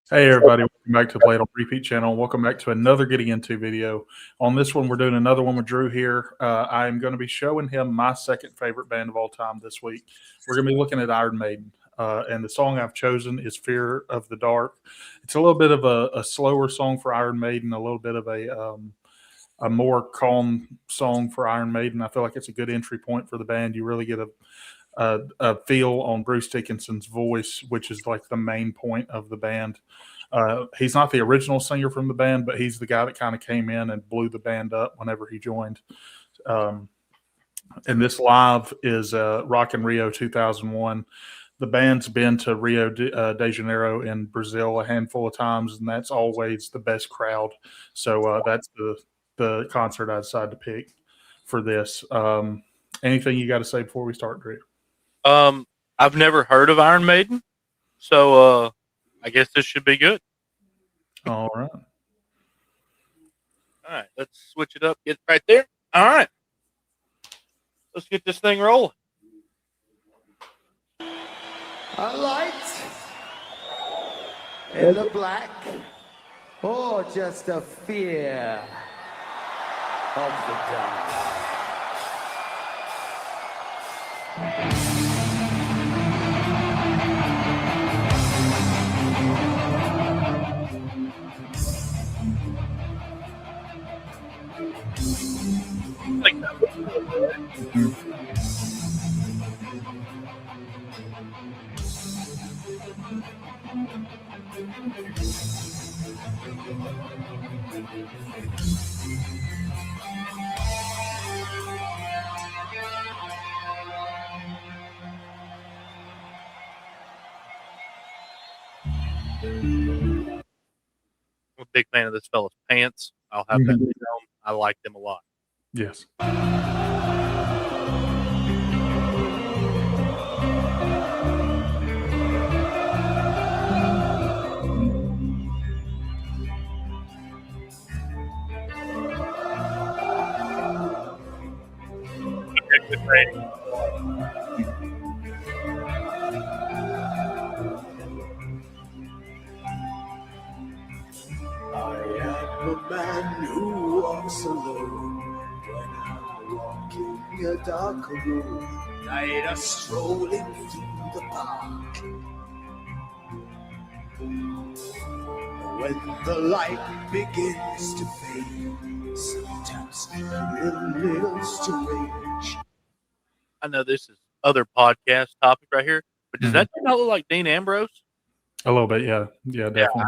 Hey everybody, welcome back to Play It on Repeat channel. Welcome back to another Getting Into video. On this one, we're doing another one with Drew here. I'm going to be showing him my second favorite band of all time this week. We're going to be looking at Iron Maiden. And the song I've chosen is Fear of the Dark. It's a little bit of a slower song for Iron Maiden, a little bit of a more calm song for Iron Maiden. I feel like it's a good entry point for the band. You really get a feel on Bruce Dickinson's voice, which is like the main point of the band. He's not the original singer from the band, but he's the guy that kind of came in and blew the band up whenever he joined. And this live is Rock in Rio 2001. The band's been to Rio de Janeiro in Brazil a handful of times, and that's always the best crowd. So that's the concert I decided to pick for this. Anything you got to say before we start, Drew? I've never heard of Iron Maiden, so I guess this should be good. All right. All right, let's switch it up. Get right there. All right. Let's get this thing rolling. A light in the black, or just a fear of the dark. Like that. I'm a big fan of this fella's pants. I'll have that down. I like them a lot. Yes. Good rating. I am a man who walks alone when I'm walking a dark room, night strolling through the park. When the light begins to fade, sometimes a little strange. I know this is other podcast topic right here, but does that not look like Dean Ambrose? A little bit, yeah, definitely.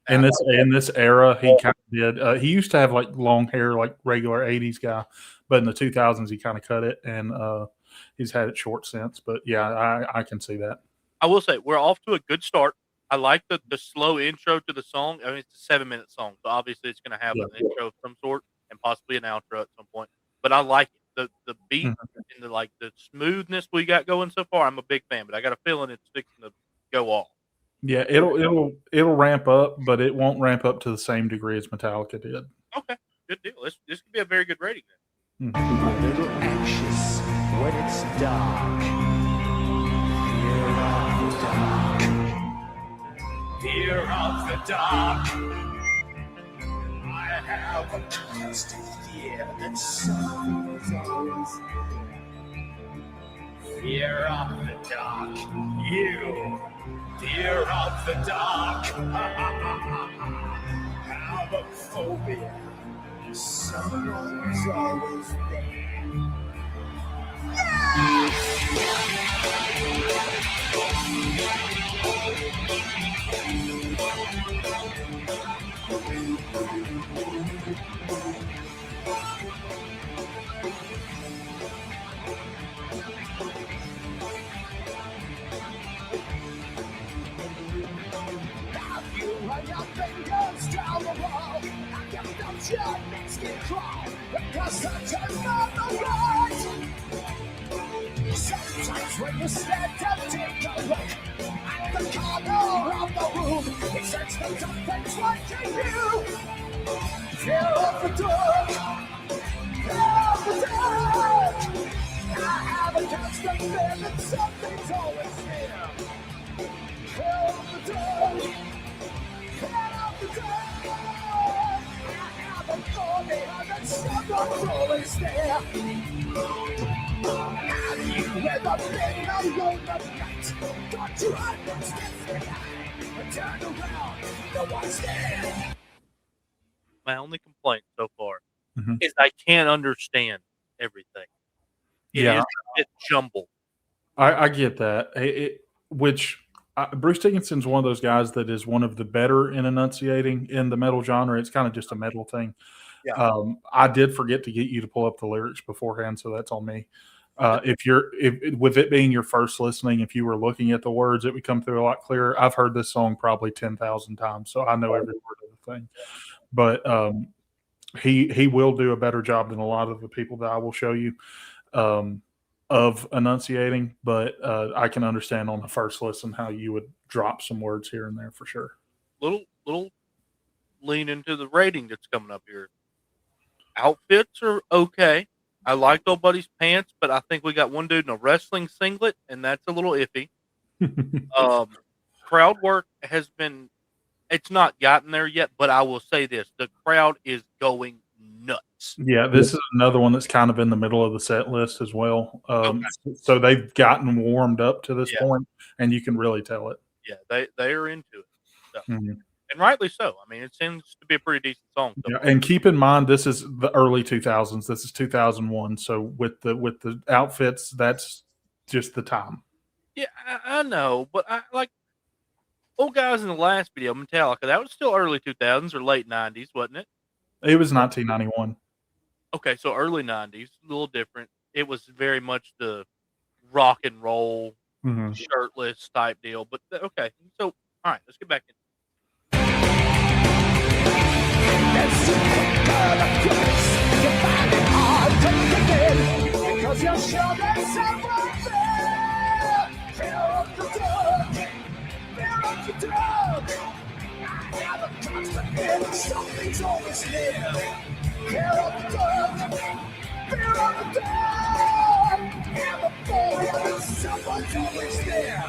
In this era, he kind of did. He used to have like long hair, like regular '80s guy, but in the 2000s, he kind of cut it, and he's had it short since. But yeah, I can see that. I will say we're off to a good start. I like the slow intro to the song. I mean, it's a 7-minute song, so obviously it's going to have an intro of some sort and possibly an outro at some point. But I like it. The beat and the smoothness we got going so far. I'm a big fan, but I got a feeling it's fixing to go off. Yeah, it'll ramp up, but it won't ramp up to the same degree as Metallica did. Okay, good deal. This could be a very good rating then. A little anxious when it's dark. Fear of the dark. I have a constant fear that something's always there. Fear of the dark. You. Fear of the dark. Have a phobia. Someone's always there. Run your fingers down the wall. I can touch your makes me crawl. Because I turn on the right. Sometimes when you stand and take a look at the corner of the room, it says that something's watching you. Fear of the dark. Fear of the dark. I have a constant fear that something's always here. Fear of the dark. My only complaint so far Mhm. is I can't understand everything. It Yeah. is a bit jumbled. I get that. Bruce Dickinson's one of those guys that is one of the better in enunciating in the metal genre. It's kind of just a metal thing. Yeah. I did forget to get you to pull up the lyrics beforehand, so that's on me. If with it being your first listening, if you were looking at the words, it would come through a lot clearer. I've heard this song probably 10,000 times, so I know every word of the thing. But he will do a better job than a lot of the people that I will show you. Of enunciating, but I can understand on the first listen how you would drop some words here and there for sure. Little lean into the rating that's coming up here. Outfits are okay. I liked old buddy's pants, but I think we got one dude in a wrestling singlet, and that's a little iffy. Crowd work has been, it's not gotten there yet, but I will say this: the crowd is going nuts. Yeah, this is another one that's kind of in the middle of the set list as well. So they've gotten warmed up to this point, and you can really tell it. Yeah, they are into it, so. Mhm. And rightly so. I mean, it seems to be a pretty decent song. So Yeah, and keep in mind this is the early 2000s. This is 2001. So with the outfits, that's just the time. yeah, I know, but I like old guys in the last video, Metallica. That was still early 2000s or late 90s, wasn't it? It was 1991. Okay, so early 90s, a little different. It was very much the rock and roll, shirtless type deal. But okay, so all right, let's get back in. Because you're sure there's someone there. Fear of the dark, fear of the dark. I have a constant feeling something's always near. Fear of the dark, fear of the dark. Have a feeling that someone's always there.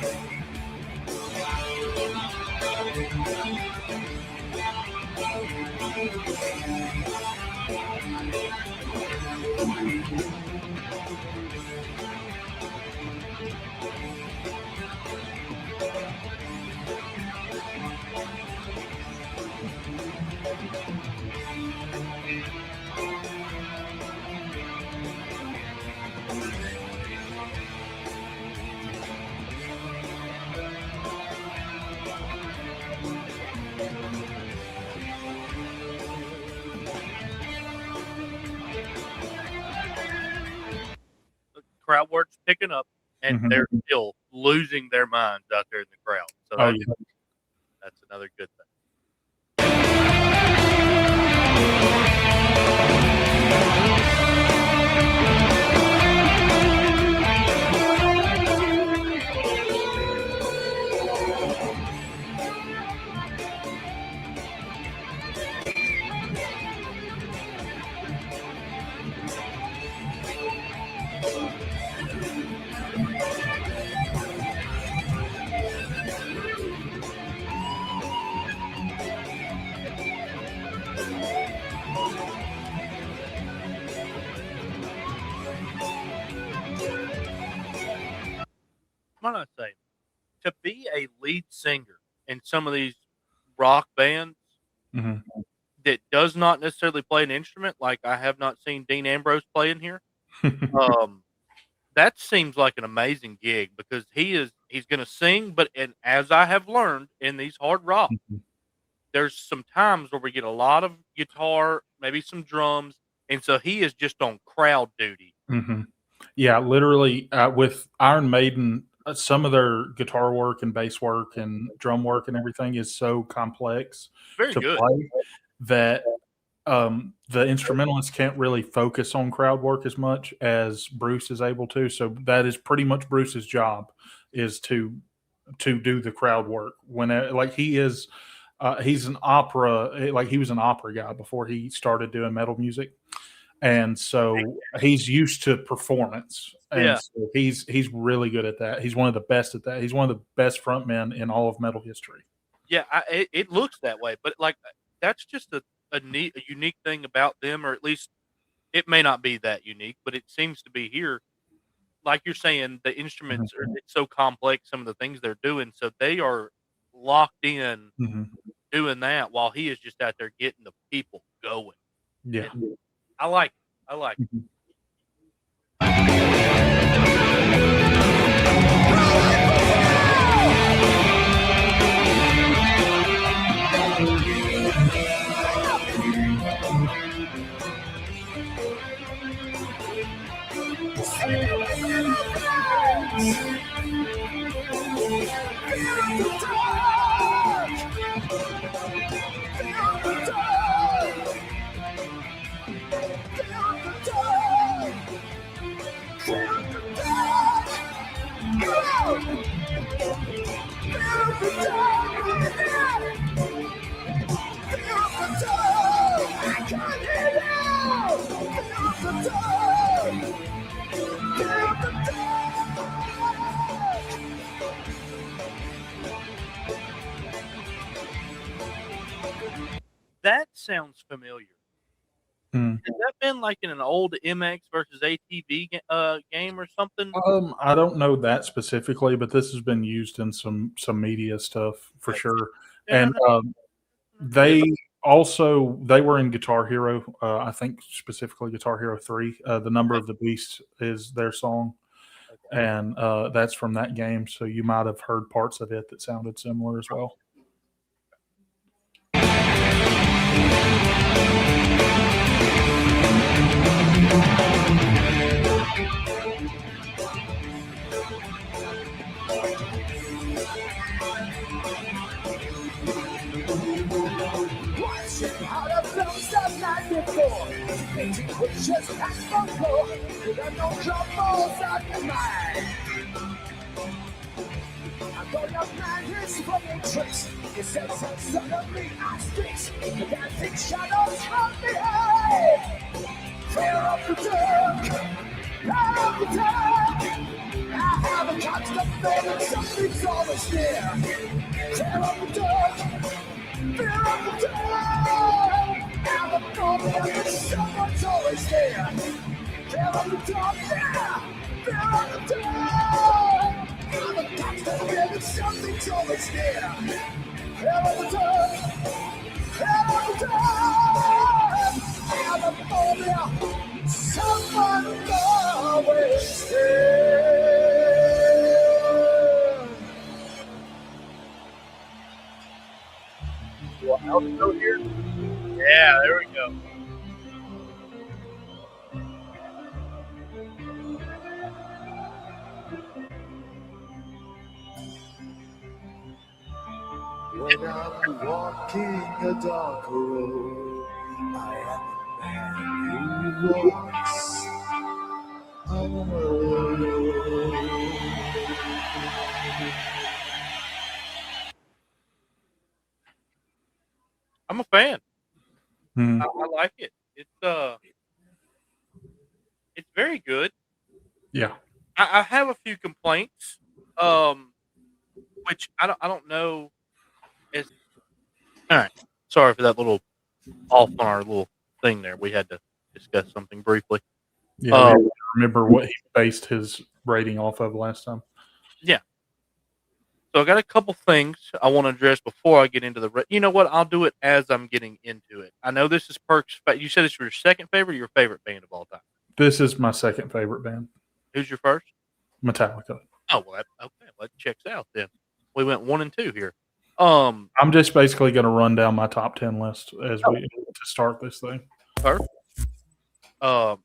Crowd work's picking up, and they're still losing their minds out there in the crowd. So that's another good thing. Why not say, to be a lead singer in some of these rock bands that does not necessarily play an instrument, like I have not seen Dean Ambrose play in here, that seems like an amazing gig because he's going to sing, but as I have learned in these hard rock, there's some times where we get a lot of guitar, maybe some drums, and so he is just on crowd duty. Yeah, literally with Iron Maiden, some of their guitar work and bass work and drum work and everything is so complex Very to good. play that the instrumentalists can't really focus on crowd work as much as Bruce is able to. So that is pretty much Bruce's job, is to do the crowd work. When like he's an opera, like he was an opera guy before he started doing metal music. And so he's used to performance, and so he's really good at that. He's one of the best at that. He's one of the best frontmen in all of metal history. Yeah, it looks that way, but like that's just a unique thing about them, or at least it may not be that unique, but it seems to be here. Like you're saying, the Mhm, instruments are it's so complex. Some of the things they're doing, so they are locked in mhm. doing that while he is just out there getting the people going. Yeah. And I like it. I like it. Mhm. That sounds familiar. Mm. Has that been like in an old MX versus ATV game or something? I don't know that specifically, but this has been used in some media stuff for Okay. sure. No, no, And no. they they were in Guitar Hero. I think specifically Guitar Hero 3. The Number of the Beast is their song, Okay. and that's from that game. So you might have heard parts of it that sounded similar as well. Watching how the films the night before, painting pictures at the floor, there are no troubles on your mind. I thought your man is playing tricks. You said some suddenly I sticks. The dancing shadows from behind. Fear of the dark, fear of the dark. I have a constant feeling something's always there. Fear of the dark, fear of the dark. I'm a phobia, but someone's always there. Fear of the dark, yeah. Fear of the dark. I'm a constant feeling something's always there. Fear of the dark, fear of the dark. I'm a phobia, someone's always there. Well, outro here. Yeah, there we go. When I'm walking a dark road, I am a man who walks alone. I'm a fan. Mm. I like it. It's very good. Yeah. I have a few complaints, which I don't know. Is all right. Sorry for that little off on our little thing there. We had to discuss something briefly. Yeah. We remember what he based his rating off of last time. Yeah. So I got a couple things I want to address before I get into you know what? I'll do it as I'm getting into it. I know this is Perk's. You said it's your second favorite, or your favorite band of all time. This is my second favorite band, Who's your first? Metallica. Oh well, okay. Well, that checks out then. We went 1 and 2 here. I'm just basically going to run down my top 10 list as Oh. we to start this thing. Perfect. So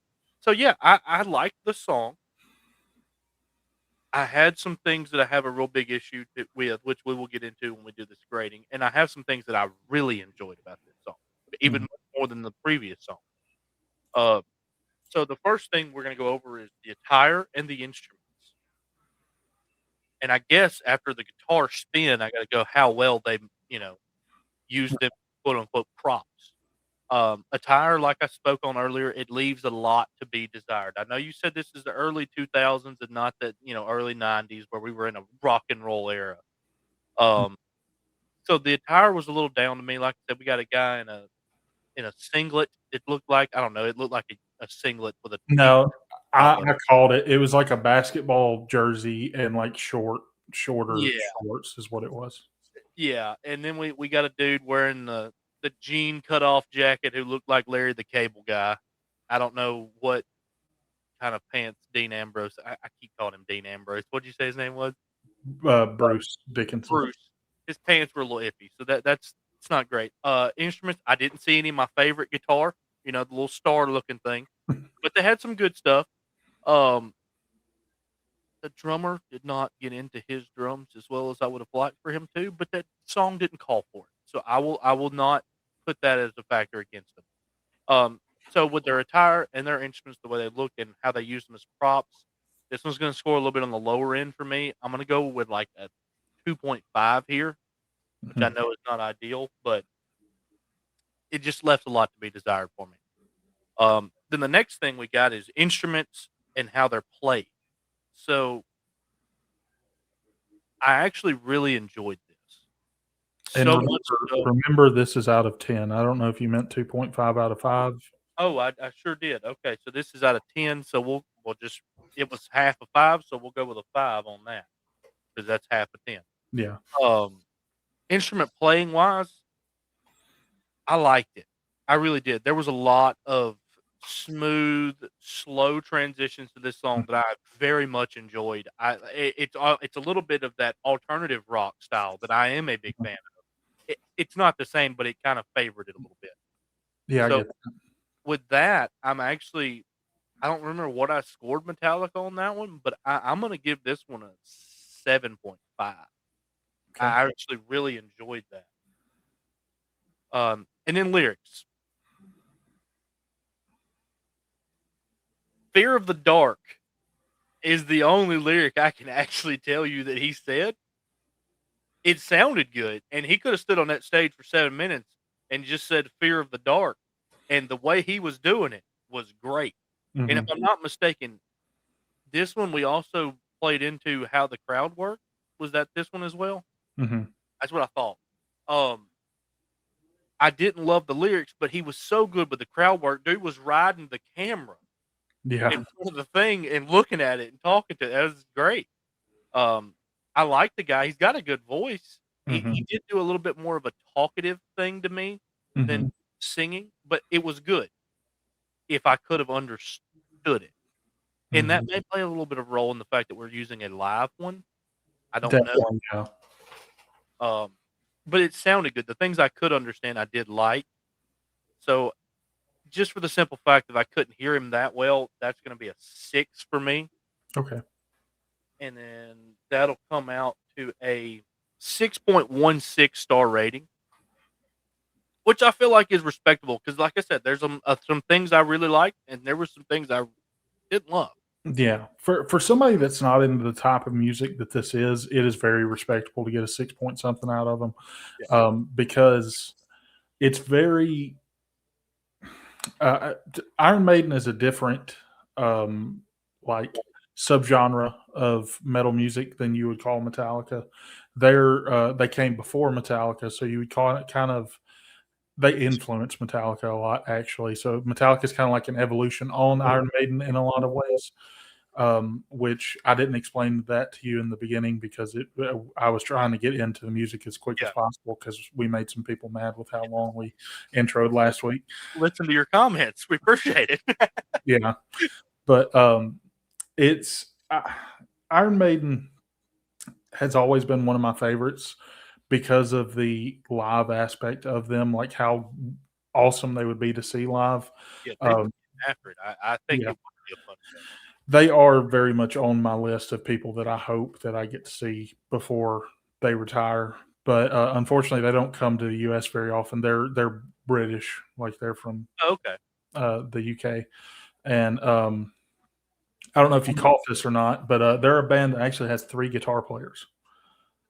yeah, I like the song. I had some things that I have a real big issue with, which we will get into when we do this grading, and I have some things that I really enjoyed about this song, even more than the previous song. So the first thing we're going to go over is the attire and the instruments. And I guess after the guitar spin, I got to go how well they, use them, quote unquote, props. Attire, like I spoke on earlier, it leaves a lot to be desired. I know you said this is the early 2000s and not the early 90s where we were in a rock and roll era. So the attire was a little down to me. Like I said, we got a guy in a singlet. It looked like, I don't know, it looked like a singlet with a No, top of I called it. It was like a basketball jersey and like shorter Yeah. shorts is what it was. Yeah, and then we got a dude wearing the jean cut off jacket who looked like Larry the Cable Guy. I don't know what kind of pants Dean Ambrose. I keep calling him Dean Ambrose. What'd you say his name was? Bruce Dickinson. Bruce. His pants were a little iffy, so that's it's not great. Instruments, I didn't see any of my favorite guitar, the little star looking thing, but they had some good stuff. Um, the drummer did not get into his drums as well as I would have liked for him to, but that song didn't call for it. So I will not put that as a factor against them. So with their attire and their instruments, the way they look and how they use them as props, this one's going to score a little bit on the lower end for me. I'm going to go with like a 2.5 here, which I know is not ideal, but it just left a lot to be desired for me. Then the next thing we got is instruments and how they're played. So I actually really enjoyed this. And So much so. remember, this is out of 10. I don't know if you meant 2.5 out of 5. Oh, I sure did. Okay, so this is out of 10. So we'll just it was half a 5, so we'll go with a 5 on that because that's half a 10. Yeah. Instrument playing wise, I liked it. I really did. There was a lot of smooth, slow transitions to this song that I very much enjoyed. It's a little bit of that alternative rock style that I am a big fan of. It's not the same, but it kind of favored it a little bit. Yeah, I So get that. with that, I don't remember what I scored Metallica on that one, but I'm going to give this one a 7.5. Okay. I actually really enjoyed that. And then lyrics. Fear of the dark is the only lyric I can actually tell you that he said. It sounded good, and he could have stood on that stage for 7 minutes and just said fear of the dark, and the way he was doing it was great. And if I'm not mistaken, this one we also played into how the crowd worked. Was that this one as well? That's what I thought. I didn't love the lyrics, but he was so good with the crowd work. Dude was riding the camera Yeah. in front of the thing and looking at it and talking to it. That was great. I like the guy. He's got a good voice. He did do a little bit more of a talkative thing to me than singing, but it was good if I could have understood it. And that may play a little bit of role in the fact that we're using a live one. I don't Definitely, know. yeah. But it sounded good. The things I could understand, I did like. So just for the simple fact that I couldn't hear him that well, that's going to be a 6 for me. Okay. And then that'll come out to a 6.16 star rating, which I feel like is respectable because, like I said, there's some things I really liked, and there were some things I didn't love. Yeah, for somebody that's not into the type of music that this is, it is very respectable to get a 6 point something out of them, because it's very Iron Maiden is a different like subgenre of metal music than you would call Metallica. They came before Metallica, so you would call it kind of they influenced Metallica a lot actually. So Metallica is kind of like an evolution on Iron Maiden in a lot of ways. Which I didn't explain that to you in the beginning because I was trying to get into the music as quick as possible because we made some people mad with how long we introed last week. Listen to your comments. We appreciate it. Yeah. But it's Iron Maiden has always been one of my favorites because of the live aspect of them, like how awesome they would be to see live. Yeah, after it, I think it would be a fun show. They are very much on my list of people that I hope that I get to see before they retire. But unfortunately, they don't come to the U.S. very often. They're British, like they're from the U.K. And I don't know if you caught this or not, but they're a band that actually has 3 guitar players.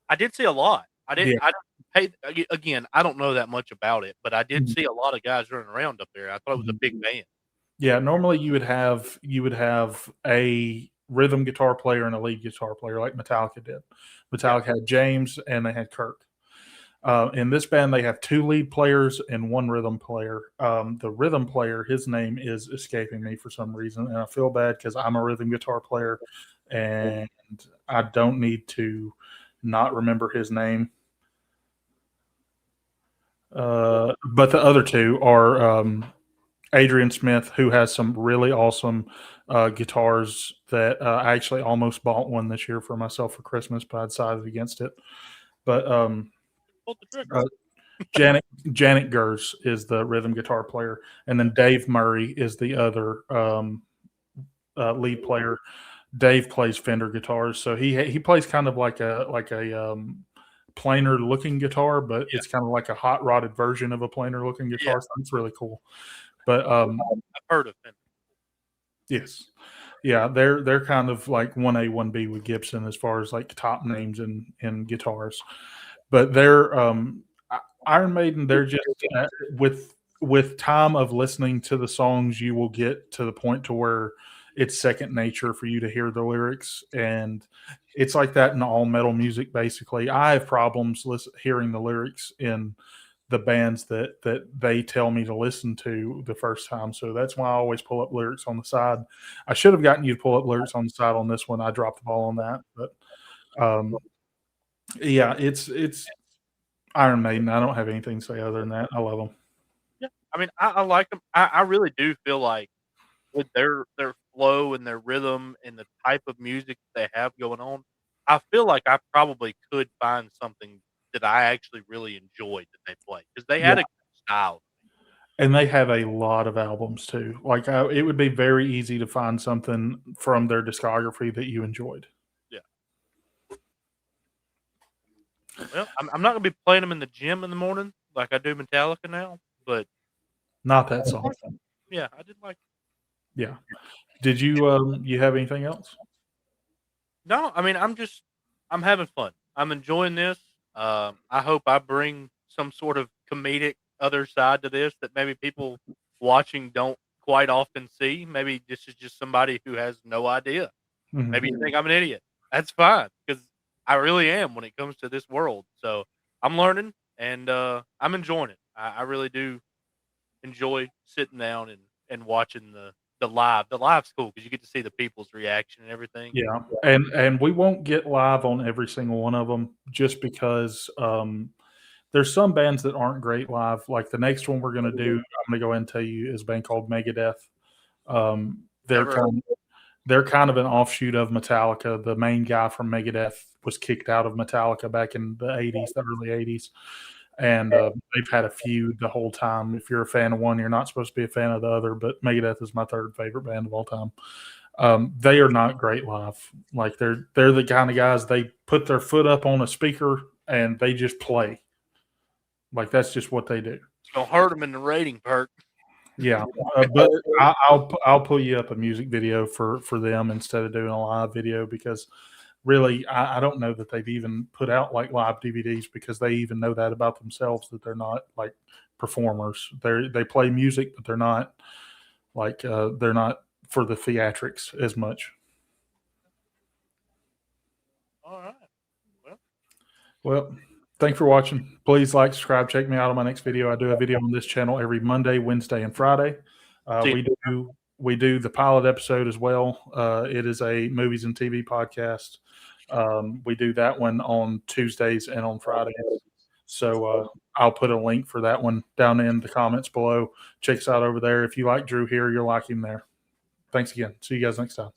I did see a lot. I didn't. Hey, again, I don't know that much about it, but I did see a lot of guys running around up there. I thought it was a big band. Yeah, normally you would have a rhythm guitar player and a lead guitar player like Metallica did. Metallica had James and they had Kirk. In this band, they have 2 lead players and 1 rhythm player. The rhythm player, his name is escaping me for some reason, and I feel bad because I'm a rhythm guitar player, and I don't need to not remember his name. But the other 2 are Adrian Smith, who has some really awesome guitars that I actually almost bought one this year for myself for Christmas, but I decided against it. But Pull the trigger. Janet Gers is the rhythm guitar player, and then Dave Murray is the other lead player. Dave plays Fender guitars, so he plays kind of like a plainer looking guitar, but it's kind of like a hot rodded version of a plainer looking guitar. Yeah. So it's really cool. But I've heard of him. yes, yeah, they're kind of like 1A 1B with Gibson as far as like top names in guitars. But they're Iron Maiden. They're just with time of listening to the songs, you will get to the point to where it's second nature for you to hear the lyrics, and it's like that in all metal music. Basically, I have problems hearing the lyrics in the bands that they tell me to listen to the first time. So that's why I always pull up lyrics on the side. I should have gotten you to pull up lyrics on the side on this one. I dropped the ball on that, but yeah, it's Iron Maiden. I don't have anything to say other than that. I love them. Yeah, I mean, I like them. I really do feel like with their flow and their rhythm and the type of music they have going on, I feel like I probably could find something that I actually really enjoyed that they play because they had a good style. And they have a lot of albums too. Like it would be very easy to find something from their discography that you enjoyed. Yeah. Well, I'm not gonna be playing them in the gym in the morning like I do Metallica now, but Not that song. yeah, I did like it. Yeah. Did you have anything else? No, I mean, I'm having fun. I'm enjoying this. I hope I bring some sort of comedic other side to this that maybe people watching don't quite often see. Maybe this is just somebody who has no idea. Mhm. Maybe you think I'm an idiot. That's fine because I really am when it comes to this world. So I'm learning and I'm enjoying it. I really do enjoy sitting down and watching the live. The live's cool because you get to see the people's reaction and everything. Yeah, and we won't get live on every single one of them just because there's some bands that aren't great live. Like the next one we're gonna do, I'm gonna go ahead and tell you, is a band called Megadeth. They're Never- they're kind of an offshoot of Metallica. The main guy from Megadeth was kicked out of Metallica back in the '80s, the early '80s, and they've had a feud the whole time. If you're a fan of one, you're not supposed to be a fan of the other. But Megadeth is my third favorite band of all time. They are not great live. Like they're the kind of guys, they put their foot up on a speaker and they just play. Like that's just what they do. It's gonna hurt them in the rating, Perk. Yeah, but I'll pull you up a music video for them instead of doing a live video because really I don't know that they've even put out like live DVDs because they even know that about themselves, that they're not like performers. They play music, but they're not like they're not for the theatrics as much. All right. Well, thanks for watching. Please like, subscribe, check me out on my next video. I do a video on this channel every Monday, Wednesday, and Friday. We do the pilot episode as well. It is a movies and TV podcast. We do that one on Tuesdays and on Fridays. So I'll put a link for that one down in the comments below. Check us out over there. If you like Drew here, you'll like him there. Thanks again. See you guys next time.